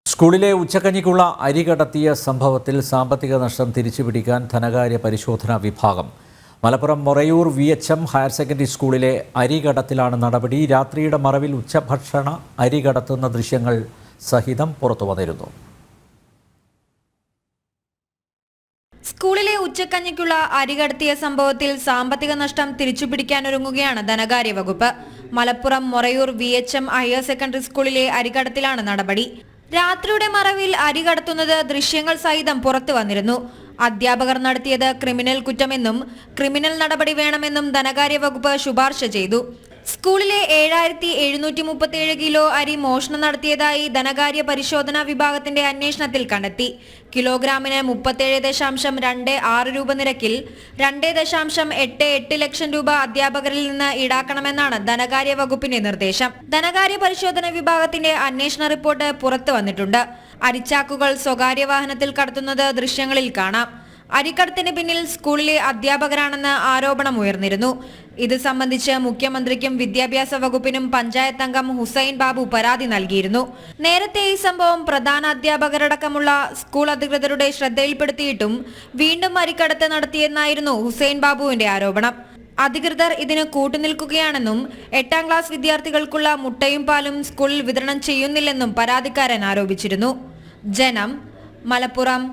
സ്കൂളിലെ ഉച്ചക്കഞ്ഞിക്കുള്ള അരി കടത്തിയ സംഭവത്തിൽ സാമ്പത്തിക നഷ്ടം തിരിച്ചുപിടിക്കാൻ ധനകാര്യ പരിശോധനാ വിഭാഗം. Malappuram Morayur VHM higher secondary സ്കൂളിലെ അരി കടത്തിലാണ് നടപടി. രാത്രിയുടെ മറവിൽ ഉച്ചഭക്ഷണ അരി കടത്തുന്ന ദൃശ്യങ്ങൾ സഹിതം പുറത്തുവന്നിരുന്നു. സ്കൂളിലെ ഉച്ചക്കഞ്ഞിക്കുള്ള അരി കടത്തിയ സംഭവത്തിൽ സാമ്പത്തിക നഷ്ടം തിരിച്ചുപിടിക്കാനൊരുങ്ങുകയാണ് ധനകാര്യ വകുപ്പ്. Malappuram Morayur VHM higher secondary സ്കൂളിലെ അരികടത്തിലാണ് നടപടി. രാത്രിയുടെ മറവിൽ അരി കടത്തുന്നത് ദൃശ്യങ്ങൾ സഹിതം പുറത്തു വന്നിരുന്നു. അധ്യാപകർ നടത്തിയത് ക്രിമിനൽ കുറ്റമെന്നും ക്രിമിനൽ നടപടി വേണമെന്നും ധനകാര്യ വകുപ്പ് ശുപാർശ ചെയ്തു. സ്കൂളിലെ 7737 കിലോ അരി മോഷണം നടത്തിയതായി ധനകാര്യ പരിശോധനാ വിഭാഗത്തിന്റെ അന്വേഷണത്തിൽ കണ്ടെത്തി. കിലോഗ്രാമിന് 37.26 രൂപ നിരക്കിൽ 2.88 ലക്ഷം രൂപ അധ്യാപകരിൽ നിന്ന് ഈടാക്കണമെന്നാണ് ധനകാര്യ വകുപ്പിന്റെ നിർദ്ദേശം. ധനകാര്യ പരിശോധനാ വിഭാഗത്തിന്റെ അന്വേഷണ റിപ്പോർട്ട് പുറത്തു വന്നിട്ടുണ്ട്. അരിച്ചാക്കുകൾ സ്വകാര്യ വാഹനത്തിൽ കടത്തുന്നത് ദൃശ്യങ്ങളിൽ കാണാം. അരിക്കടത്തിന് പിന്നിൽ സ്കൂളിലെ അധ്യാപകരാണെന്ന് ആരോപണം ഉയർന്നിരുന്നു. ഇത് സംബന്ധിച്ച് മുഖ്യമന്ത്രിക്കും വിദ്യാഭ്യാസ വകുപ്പിനും പഞ്ചായത്ത് അംഗം ഹുസൈൻ ബാബു പരാതി നൽകിയിരുന്നു. നേരത്തെ ഈ സംഭവം പ്രധാന അധ്യാപകരടക്കമുള്ള സ്കൂൾ അധികൃതരുടെ ശ്രദ്ധയിൽപ്പെടുത്തിയിട്ടും വീണ്ടും അരിക്കടത്ത് നടത്തിയെന്നായിരുന്നു ഹുസൈൻ ബാബുവിന്റെ ആരോപണം. അധികൃതർ ഇതിന് കൂട്ടുനിൽക്കുകയാണെന്നും 8ാം ക്ലാസ് വിദ്യാർത്ഥികൾക്കുള്ള മുട്ടയും പാലും സ്കൂളിൽ വിതരണം ചെയ്യുന്നില്ലെന്നും പരാതിക്കാരൻ ആരോപിച്ചിരുന്നു. ജനം, മലപ്പുറം.